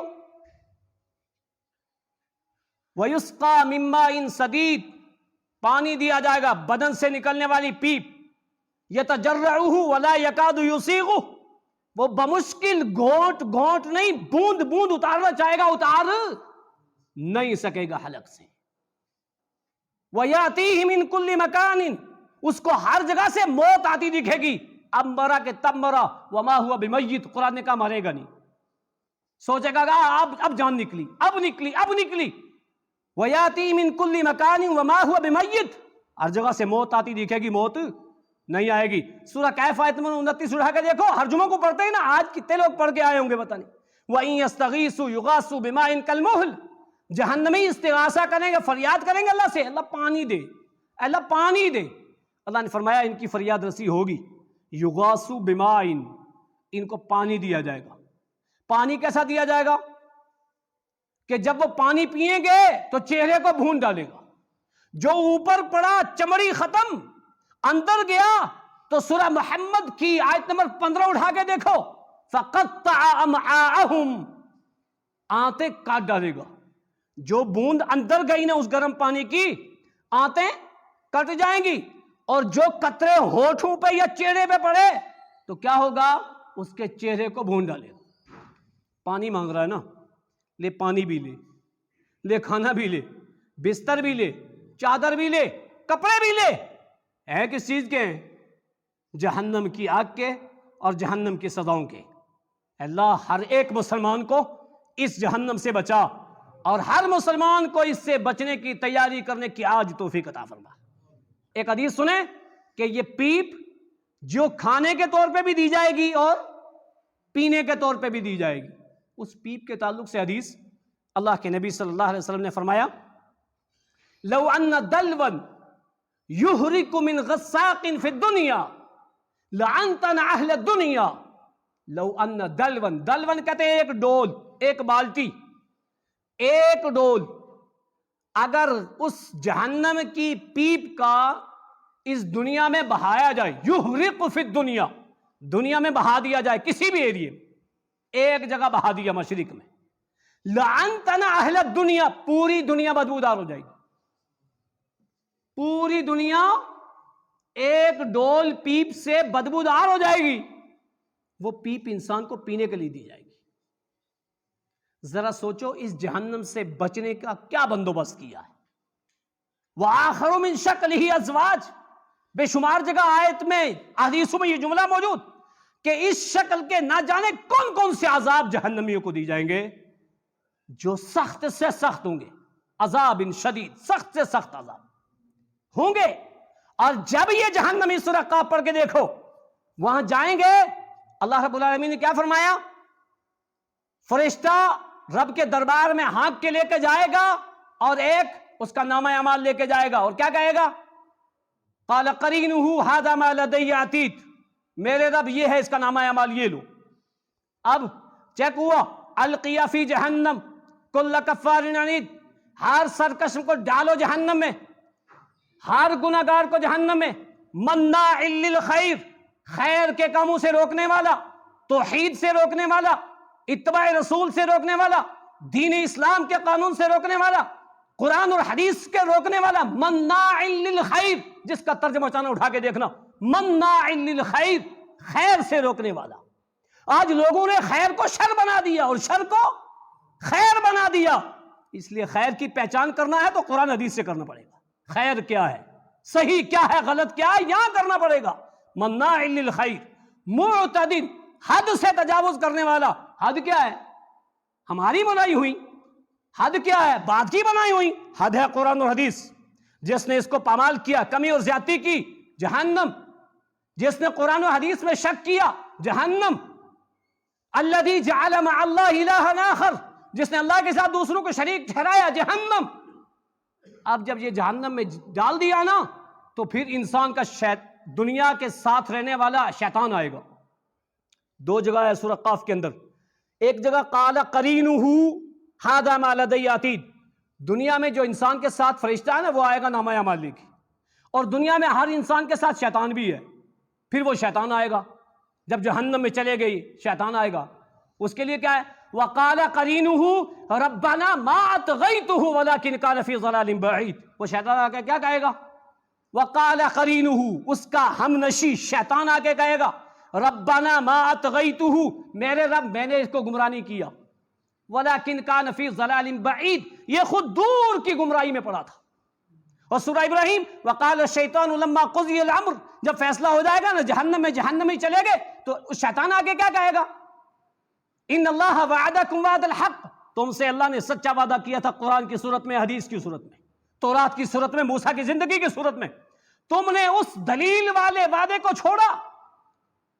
وَيُسْقَى مِن مَّاءٍ صَدِيدٍ، پانی دیا جائے گا، بدن سے نکلنے والی پیپ، يَتَجَرَّعُهُ وَلَا يَكَادُ يُسِيغُهُ، وہ بمشکل گھونٹ گھونٹ نہیں، بوند بوند اتارنا چاہے گا، اتار نہیں سکے گا حلق سے۔ وَيَأْتِيهِ مِن كُلِّ مَكَانٍ، اس کو ہر جگہ سے موت آتی دکھے گی، اب مرا کہ تب مرا، وَمَا هُوَ بِمَيِّت، قرآن نے کہا مرے گا نہیں، سوچے گا اب جان نکلی، اب نکلی، اب نکلی۔ وَيَأْتِيهِ مِن كُلِّ مَكَانٍ وَمَا هُوَ بِمَيِّت، ہر جگہ سے موت آتی دکھے گی، موت نہیں آئے گی۔ سورہ کہف آیت نمبر 29 اٹھا کے دیکھو، ہر جمعہ کو پڑھتے ہیں نا، آج کتنے لوگ پڑھ کے آئے ہوں گے پتہ نہیں۔ وَإِن يَسْتَغِيثُوا يُغَاثُوا بِمَاءٍ كَالْمُهْلِ، جہنمی استغاثہ کریں گے، فریاد کریں گے اللہ سے، اللہ پانی دے، اللہ پانی دے۔ اللہ نے فرمایا ان کی فریاد رسی ہوگی، یغاثوا بماء، ان کو پانی دیا جائے گا۔ پانی کیسا دیا جائے گا؟ کہ جب وہ پانی پیئیں گے تو چہرے کو بھون ڈالے گا، جو اوپر پڑا چمڑی ختم، اندر گیا تو سورہ محمد کی آیت نمبر 15 اٹھا کے دیکھو، فَقَطَّعَ أَمْعَاءَهُمْ، آنتیں کاٹ ڈالے گا، جو بوند اندر گئی نا اس گرم پانی کی، آنتیں کٹ جائیں گی، اور جو قطرے ہونٹوں پہ یا چہرے پہ پڑے تو کیا ہوگا؟ اس کے چہرے کو بھون ڈالے گا۔ پانی مانگ رہا ہے نا، لے پانی بھی لے، لے کھانا بھی لے، بستر بھی لے، چادر بھی لے، کپڑے بھی لے، ہے کس چیز کے ہیں؟ جہنم کی آگ کے اور جہنم کی سزاؤں کے۔ اللہ ہر ایک مسلمان کو اس جہنم سے بچا، اور ہر مسلمان کو اس سے بچنے کی تیاری کرنے کی آج توفیق عطا فرما۔ ایک حدیث سنیں کہ یہ پیپ جو کھانے کے طور پہ بھی دی جائے گی اور پینے کے طور پہ بھی دی جائے گی. اس پیپ کے تعلق سے حدیث اللہ کے نبی صلی اللہ علیہ وسلم نے فرمایا لو ان دلوا یحرق من غساق فی الدنیا لعنتن اہل الدنیا. لو ان دلون کہتے ہیں ایک ڈول، ایک بالٹی، ایک ڈول اگر اس جہنم کی پیپ کا اس دنیا میں بہایا جائے، یحرق فی الدنیا، دنیا میں بہا دیا جائے، کسی بھی ایریے ایک جگہ بہا دیا مشرق میں، لعنتنا اہل الدنیا، پوری دنیا بدبودار ہو جائے گی. پوری دنیا ایک ڈول پیپ سے بدبودار ہو جائے گی. وہ پیپ انسان کو پینے کے لیے دی جائے گی. ذرا سوچو اس جہنم سے بچنے کا کیا بندوبست کیا ہے. وآخر من شکلہ ازواج، بے شمار جگہ آیت میں حدیثوں میں یہ جملہ موجود کہ اس شکل کے نہ جانے کون کون سے عذاب جہنمیوں کو دی جائیں گے جو سخت سے سخت ہوں گے. عذاب شدید، سخت سے سخت عذاب ہوں گے. اور جب یہ جہنمی سورہ قاف پڑھ کے دیکھو، وہاں جائیں گے، اللہ رب العالمین نے کیا فرمایا؟ فرشتہ رب کے دربار میں ہانک کے لے کے جائے گا اور ایک اس کا نامہ اعمال لے کے جائے گا اور کیا کہے گا؟ قال قرینہ ھذا ما لدی عتید، میرے رب یہ ہے، اس کا نامہ اعمال یہ لو. اب چیک ہوا، القی فی جہنم کل کفار عنید، ہر سرکش کو ڈالو جہنم میں، ہر گناہگار کو جہنم میں، مناع للخیر، خیر کے کاموں سے روکنے والا، توحید سے روکنے والا، اتباع رسول سے روکنے والا، دین اسلام کے قانون سے روکنے والا، قرآن اور حدیث کے روکنے والا، مناع للخیر، جس کا ترجمہ چاہنا اٹھا کے دیکھنا، مناع للخیر، خیر سے روکنے والا. آج لوگوں نے خیر کو شر بنا دیا اور شر کو خیر بنا دیا. اس لیے خیر کی پہچان کرنا ہے تو قرآن حدیث سے کرنا پڑے گا. خیر کیا ہے، صحیح کیا ہے، غلط کیا ہے، یہاں کرنا پڑے گا. مناع للخیر، معتد، حد سے تجاوز کرنے والا. حد کیا ہے؟ ہماری بنائی ہوئی. حد کیا ہے؟ بات کی بنائی ہوئی. حد ہے قرآن اور حدیث. جس نے اس کو پامال کیا، کمی اور زیادتی کی، جہنم. جس نے قرآن و حدیث میں شک کیا، جہنم. الذی جعل مع اللہ الہا آخر، جس نے اللہ کے ساتھ دوسروں کو شریک ٹھہرایا، جہنم. اب جب یہ جہنم میں ڈال دیا نا تو پھر انسان کا دنیا کے ساتھ رہنے والا شیطان آئے گا. دو جگہ ہے سورہ قاف کے اندر. ایک جگہ قال قرینہ ھذا ما لدی عتید، دنیا میں جو انسان کے ساتھ فرشتہ ہے نا وہ آئے گا نامہ اعمال لے کے، اور دنیا میں ہر انسان کے ساتھ شیطان بھی ہے. پھر وہ شیطان آئے گا جب جہنم میں چلے گئی، شیطان آئے گا. اس کے لیے کیا ہے؟ وقال قرینہ ربنا ما اطغیتہ ولکن کان فی ضلال بعید. وہ شیطان آ کے کیا کہے گا؟ وقال قرینہ، اس کا ہم نشی شیطان آ کے کہے گا ربنا ما اطغیتہ، میرے رب میں نے اس کو گمراہ نہیں کیا، ولکن کان فی ضلال بعید، یہ خود دور کی گمراہی میں پڑا تھا. اور سورہ ابراہیم وقال الشیطان لما قضی الامر، جب فیصلہ ہو جائے گا نا جہنم میں، جہنم میں چلے گئے تو شیطان آگے کیا کہے گا؟ ان اللہ وعدکم وعد الحق، تم سے اللہ نے سچا وعدہ کیا تھا، قرآن کی صورت میں، حدیث کی صورت میں، تورات کی صورت میں، موسیٰ کی زندگی کی صورت میں. تم نے اس دلیل والے وعدے کو چھوڑا.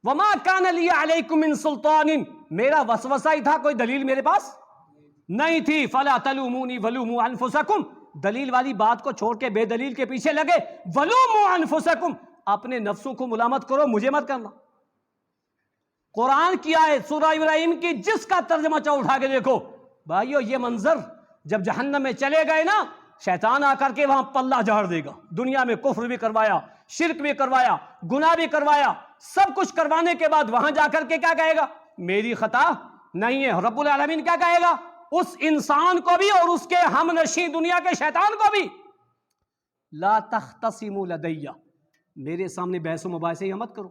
وما کان لی علیکم من سلطان، میرا وسوسہ ہی تھا، کوئی دلیل میرے پاس نہیں تھی. فلا تلومونی ولوموا انفسکم، دلیل والی بات کو چھوڑ کے بے دلیل کے پیچھے لگے. ولوموا انفسکم، اپنے نفسوں کو ملامت کرو، مجھے مت کرنا. قرآن کی آیت سورہ ابراہیم کی جس کا ترجمہ چاہو اٹھا کے دیکھو بھائیو، یہ منظر جب جہنم میں چلے گئے نا، شیطان آ کر کے وہاں پلہ جھاڑ دے گا. دنیا میں کفر بھی کروایا، شرک بھی کروایا، گناہ بھی کروایا، سب کچھ کروانے کے بعد وہاں جا کر کے کیا کہے گا؟ میری خطا نہیں ہے. رب العالمین کیا کہے گا؟ اس انسان کو بھی اور اس کے ہم نشیں دنیا کے شیطان کو بھی، لا تختصموا لدی، میرے سامنے بحث و مباحثے یہ مت کرو.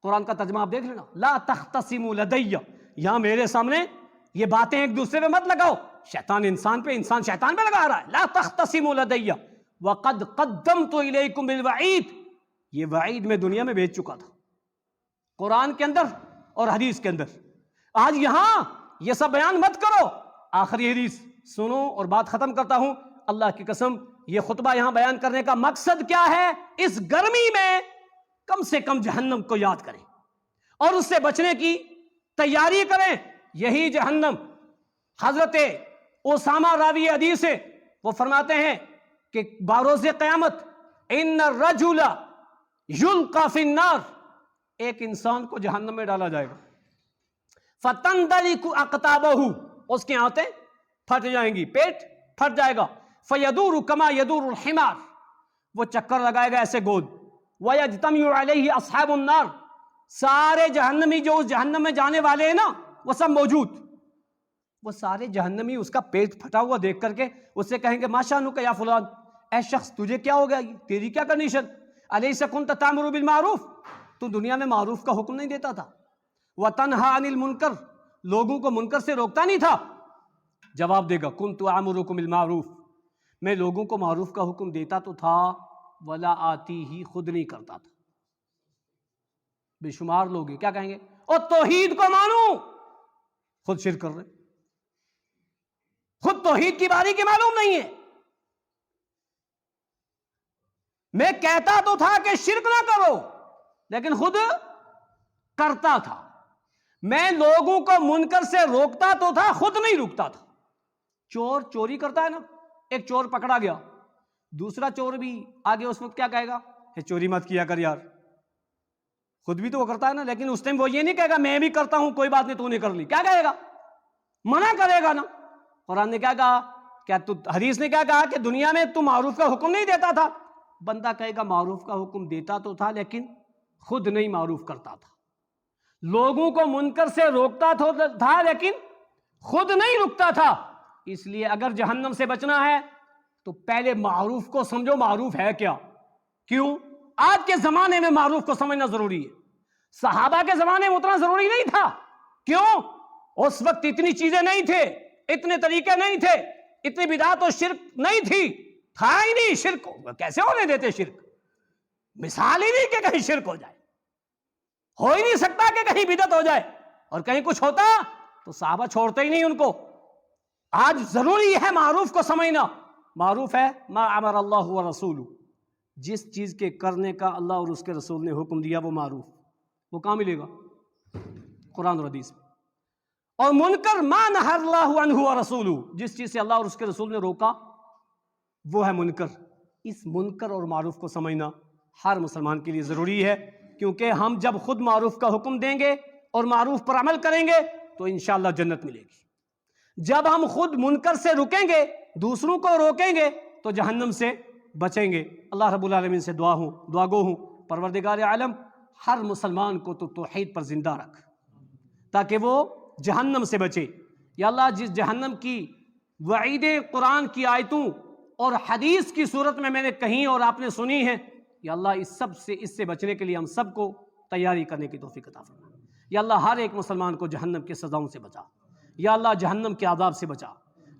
قرآن کا ترجمہ آپ دیکھ لینا، لا تختصموا لدی، یہاں میرے سامنے یہ باتیں ایک دوسرے پہ مت لگاؤ. شیطان انسان پہ، انسان شیطان پہ لگا رہا ہے. لا تختصموا لدی وقد قدمت الیکم بالوعید، یہ وعید میں دنیا میں بھیج چکا تھا قرآن کے اندر اور حدیث کے اندر. آج یہاں یہ سب بیان مت کرو. آخری حدیث سنو اور بات ختم کرتا ہوں. اللہ کی قسم یہ خطبہ یہاں بیان کرنے کا مقصد کیا ہے؟ اس گرمی میں کم سے کم جہنم کو یاد کریں اور اس سے بچنے کی تیاری کریں. یہی جہنم حضرت اسامہ راوی حدیث ہے، وہ فرماتے ہیں کہ باروز قیامت ان الرجل یلقى فی النار، ایک انسان کو جہنم میں ڈالا جائے گا. فتندلق اقطابہ، اس کی آنتیں پھٹ جائیں گی، پیٹ پھٹ جائے گا. فیدور کما یدور الحمار، وہ چکر لگائے گا ایسے گود. ویجتمع علیہ اصحاب النار، سارے جہنمی جو اس جہنم میں جانے والے ہیں نا وہ سب موجود، وہ سارے جہنمی اس کا پیٹ پھٹا ہوا دیکھ کر کے اس سے کہیں گے ما شأنک یا فلان، اے شخص تجھے کیا ہو گیا، تیری کیا کنڈیشن؟ الیس کنت تأمر بالمعروف، تو دنیا میں معروف کا حکم نہیں دیتا تھا. وتنہی عن المنکر، لوگوں کو منکر سے روکتا نہیں تھا. جواب دے گا کنت آمرکم بالمعروف، میں لوگوں کو معروف کا حکم دیتا تو تھا، ولا آتی ہی، خود نہیں کرتا تھا. بے شمار لوگ کیا کہیں گے، اور توحید کو مانو، خود شرک کر رہے، خود توحید کی باریکی معلوم نہیں ہے. میں کہتا تو تھا کہ شرک نہ کرو لیکن خود کرتا تھا. میں لوگوں کو منکر سے روکتا تو تھا، خود نہیں رکتا تھا. چور چوری کرتا ہے نا، ایک چور پکڑا گیا، دوسرا چور بھی آگے اس وقت کیا کہے گا، چوری مت کیا کر یار، خود بھی تو وہ کرتا ہے نا. لیکن اس ٹائم وہ یہ نہیں کہے گا میں بھی کرتا ہوں کوئی بات نہیں تو نے کر لی، کیا کہے گا، منع کرے گا نا. قرآن نے کیا کہا، کیا تو حدیث نے کیا کہا کہ دنیا میں تو معروف کا حکم نہیں دیتا تھا. بندہ کہے گا معروف کا حکم دیتا تو تھا لیکن خود نہیں معروف کرتا تھا. لوگوں کو منکر سے روکتا تھا لیکن خود نہیں رکتا تھا. اس لیے اگر جہنم سے بچنا ہے تو پہلے معروف کو سمجھو، معروف ہے کیا. کیوں؟ آج کے زمانے میں معروف کو سمجھنا ضروری ہے، صحابہ کے زمانے میں اتنا ضروری نہیں تھا. کیوں؟ اس وقت اتنی چیزیں نہیں تھے، اتنے طریقے نہیں تھے، اتنی بدعت و شرک نہیں تھی، تھا ہی نہیں. شرک کیسے ہونے دیتے، شرک مثال ہی نہیں کہ کہیں شرک ہو جائے، ہو ہی نہیں سکتا کہ کہیں بدعت ہو جائے، اور کہیں کچھ ہوتا تو صحابہ چھوڑتے ہی نہیں ان کو. آج ضروری ہے معروف کو سمجھنا. معروف ہے ما امر اللہ ورسولہ، جس چیز کے کرنے کا اللہ اور اس کے رسول نے حکم دیا وہ معروف. وہ کہاں ملے گا، قرآن اور حدیث میں. اور منکر ما نہی اللہ عنہ ورسولہ، جس چیز سے اللہ اور اس کے رسول نے روکا وہ ہے منکر. اس منکر اور معروف کو سمجھنا ہر مسلمان کے لیے ضروری ہے، کیونکہ ہم جب خود معروف کا حکم دیں گے اور معروف پر عمل کریں گے تو انشاءاللہ جنت ملے گی. جب ہم خود منکر سے رکیں گے، دوسروں کو روکیں گے تو جہنم سے بچیں گے. اللہ رب العالمین سے دعا گو ہوں پروردگار عالم ہر مسلمان کو تو توحید پر زندہ رکھ تاکہ وہ جہنم سے بچے. یا اللہ جس جہنم کی وعید قرآن کی آیتوں اور حدیث کی صورت میں نے کہیں اور آپ نے سنی ہے، یا اللہ اس سے بچنے کے لیے ہم سب کو تیاری کرنے کی توفیق عطا فرما. یا اللہ ہر ایک مسلمان کو جہنم کی سزاؤں سے بچا. یا اللہ جہنم کے عذاب سے بچا.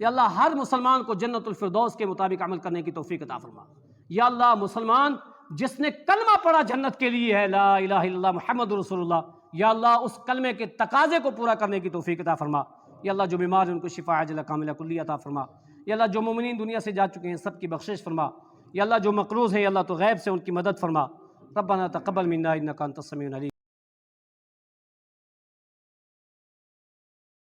یا اللہ ہر مسلمان کو جنت الفردوس کے مطابق عمل کرنے کی توفیق عطا فرما. یا اللہ مسلمان جس نے کلمہ پڑھا جنت کے لیے ہے لا الہ الا اللہ محمد رسول اللہ، یا اللہ اس کلمے کے تقاضے کو پورا کرنے کی توفیق عطا فرما. یا اللہ جو بیمار ہیں ان کو شفا عاجلہ کاملہ کلیہ عطا فرما. یا اللہ جو مومنین دنیا سے جا چکے ہیں سب کی بخشش فرما. یا اللہ جو مقروض ہیں یا اللہ تو غیب سے ان کی مدد فرما. ربنا تقبل منا انک انت السمیع العلیم.